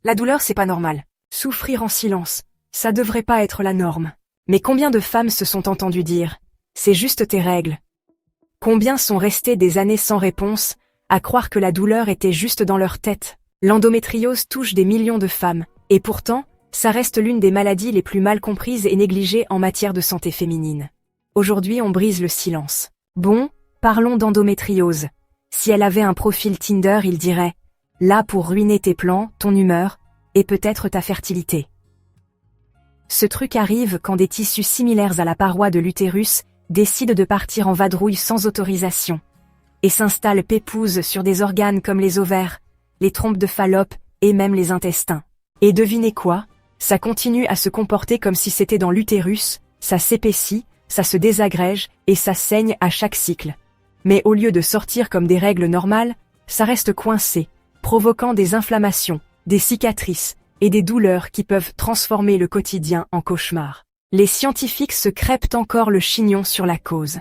La douleur, c'est pas normal. Souffrir en silence, ça devrait pas être la norme. Mais combien de femmes se sont entendues dire « c'est juste tes règles ». Combien sont restées des années sans réponse, à croire que la douleur était juste dans leur tête. L'endométriose touche des millions de femmes, et pourtant, ça reste l'une des maladies les plus mal comprises et négligées en matière de santé féminine. Aujourd'hui, on brise le silence. Bon, parlons d'endométriose. Si elle avait un profil Tinder, il dirait « là pour ruiner tes plans, ton humeur, et peut-être ta fertilité ». Ce truc arrive quand des tissus similaires à la paroi de l'utérus décident de partir en vadrouille sans autorisation et s'installent pépouses sur des organes comme les ovaires, les trompes de Fallope et même les intestins. Et devinez quoi? Ça continue à se comporter comme si c'était dans l'utérus, ça s'épaissit, ça se désagrège et ça saigne à chaque cycle. Mais au lieu de sortir comme des règles normales, ça reste coincé, provoquant des inflammations, des cicatrices et des douleurs qui peuvent transformer le quotidien en cauchemar. Les scientifiques se crêpent encore le chignon sur la cause.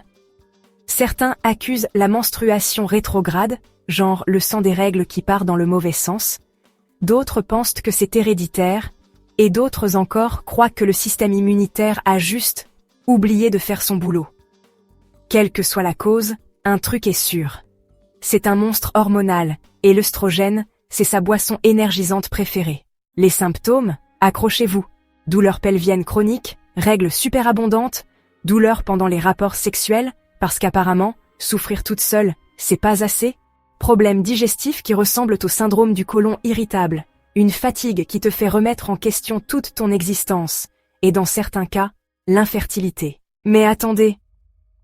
Certains accusent la menstruation rétrograde, genre le sang des règles qui part dans le mauvais sens. D'autres pensent que c'est héréditaire, et d'autres encore croient que le système immunitaire a juste oublié de faire son boulot. Quelle que soit la cause, un truc est sûr. C'est un monstre hormonal, et l'œstrogène, c'est sa boisson énergisante préférée. Les symptômes, accrochez-vous. Douleurs pelviennes chroniques, règles superabondantes, douleurs pendant les rapports sexuels, parce qu'apparemment, souffrir toute seule, c'est pas assez. Problèmes digestifs qui ressemblent au syndrome du côlon irritable, une fatigue qui te fait remettre en question toute ton existence, et dans certains cas, l'infertilité. Mais attendez.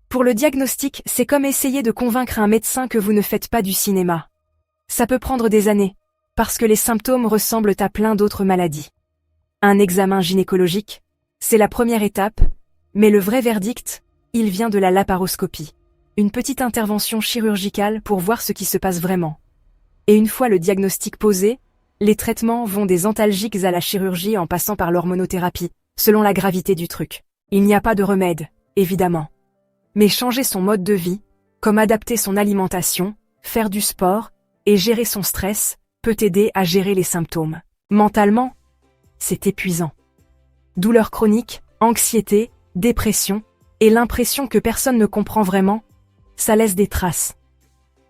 Pour le diagnostic, c'est comme essayer de convaincre un médecin que vous ne faites pas du cinéma. Ça peut prendre des années, parce que les symptômes ressemblent à plein d'autres maladies. Un examen gynécologique, c'est la première étape, mais le vrai verdict, il vient de la laparoscopie, une petite intervention chirurgicale pour voir ce qui se passe vraiment. Et une fois le diagnostic posé, les traitements vont des antalgiques à la chirurgie en passant par l'hormonothérapie, selon la gravité du truc. Il n'y a pas de remède, évidemment. Mais changer son mode de vie, comme adapter son alimentation, faire du sport et gérer son stress, peut aider à gérer les symptômes. Mentalement, c'est épuisant. Douleurs chroniques, anxiété, dépression, et l'impression que personne ne comprend vraiment, ça laisse des traces.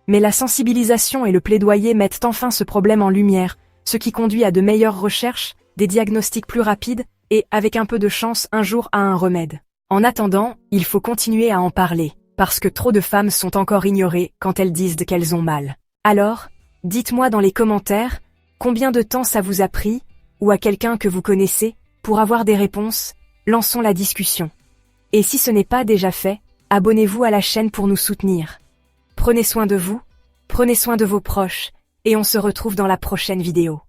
Mais la sensibilisation et le plaidoyer mettent enfin ce problème en lumière, ce qui conduit à de meilleures recherches, des diagnostics plus rapides, et, avec un peu de chance, un jour à un remède. En attendant, il faut continuer à en parler, parce que trop de femmes sont encore ignorées quand elles disent qu'elles ont mal. Alors, dites-moi dans les commentaires, combien de temps ça vous a pris, ou à quelqu'un que vous connaissez, pour avoir des réponses, lançons la discussion. Et si ce n'est pas déjà fait, abonnez-vous à la chaîne pour nous soutenir. Prenez soin de vous, prenez soin de vos proches, et on se retrouve dans la prochaine vidéo.